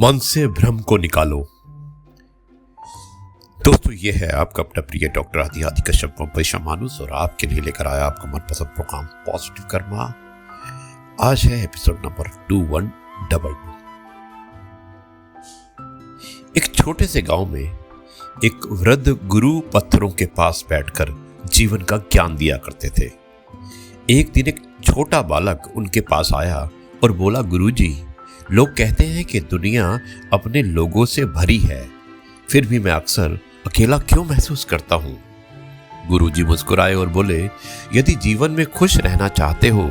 मन से भ्रम को निकालो। दोस्तों, ये है आपका अपना प्रिय डॉक्टर आदि कश्यप मुंबई मानुस और आपके लिए लेकर आया आपका मनपसंद प्रोग्राम पॉजिटिव कर्मा। आज है एपिसोड नंबर 2122। एक छोटे से गांव में एक वृद्ध गुरु पत्थरों के पास बैठकर जीवन का ज्ञान दिया करते थे। एक दिन एक छोटा बालक उनके पास आया और बोला, गुरुजी, लोग कहते हैं कि दुनिया अपने लोगों से भरी है, फिर भी मैं अक्सर अकेला क्यों महसूस करता हूं। गुरुजी मुस्कुराए और बोले, यदि जीवन में खुश रहना चाहते हो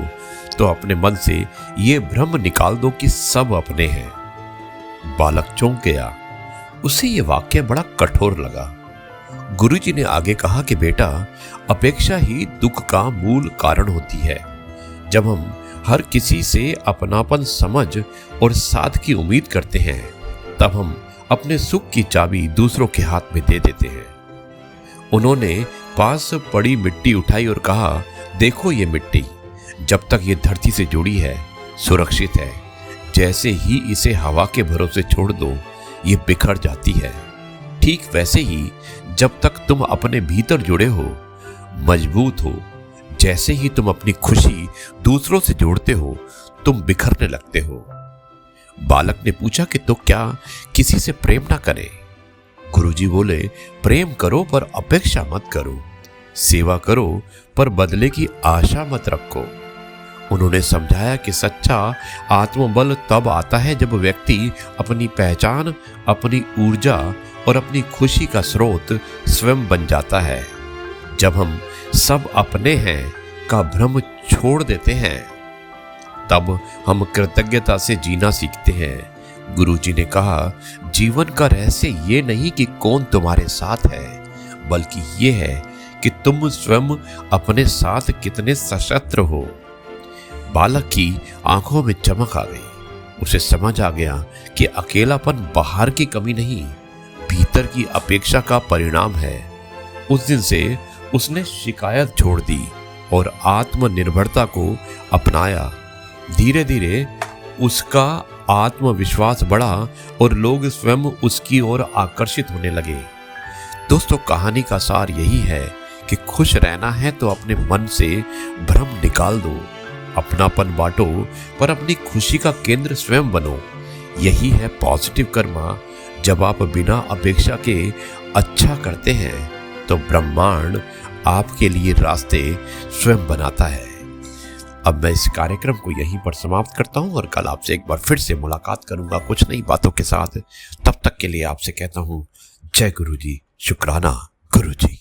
तो अपने मन से ये भ्रम निकाल दो कि सब अपने हैं। बालक चौंक गया, उसे ये वाक्य बड़ा कठोर लगा। गुरुजी ने आगे कहा कि बेटा, अपेक्षा ही दुख का मूल कारण होती है। जब हम हर किसी से अपनापन, समझ और साथ की उम्मीद करते हैं, तब हम अपने सुख की चाबी दूसरों के हाथ में दे देते हैं। उन्होंने पास पड़ी मिट्टी उठाई और कहा, देखो ये मिट्टी जब तक ये धरती से जुड़ी है, सुरक्षित है। जैसे ही इसे हवा के भरोसे छोड़ दो, ये बिखर जाती है। ठीक वैसे ही जब तक तुम अपने भीतर जुड़े हो, मजबूत हो, जैसे ही तुम अपनी खुशी दूसरों से जोड़ते हो, तुम बिखरने लगते हो। बालक ने पूछा कि तो क्या किसी से प्रेम ना करें? गुरुजी बोले, प्रेम करो पर अपेक्षा मत करो, सेवा करो पर बदले की आशा मत रखो। उन्होंने समझाया कि सच्चा आत्मबल तब आता है जब व्यक्ति अपनी पहचान, अपनी ऊर्जा और अपनी खुशी का स्रोत स्वयं बन जाता है। जब हम सब अपने हैं का भ्रम छोड़ देते हैं, तब हम कृतज्ञता से जीना सीखते हैं। गुरुजी ने कहा, जीवन का रहस्य ये नहीं कि कौन तुम्हारे साथ है, बल्कि ये है कि तुम स्वयं अपने साथ कितने सशस्त्र हो। बालक की आंखों में चमक आ गई। उसे समझ आ गया कि अकेलापन बाहर की कमी नहीं, भीतर की अपेक्षा का परिणाम है। उस दिन से उसने शिकायत छोड़ दी और आत्मनिर्भरता को अपनाया। धीरे धीरे उसका आत्मविश्वास बढ़ा और लोग स्वयं उसकी ओर आकर्षित होने लगे। दोस्तों, कहानी का सार यही है कि खुश रहना है तो अपने मन से भ्रम निकाल दो, अपनापन बांटो पर अपनी खुशी का केंद्र स्वयं बनो। यही है पॉजिटिव कर्मा। जब आप बिना अपेक्षा के अच्छा करते हैं तो ब्रह्मांड आपके लिए रास्ते स्वयं बनाता है। अब मैं इस कार्यक्रम को यहीं पर समाप्त करता हूं और कल आपसे एक बार फिर से मुलाकात करूंगा कुछ नई बातों के साथ। तब तक के लिए आपसे कहता हूं, जय गुरुजी, शुक्राना गुरुजी।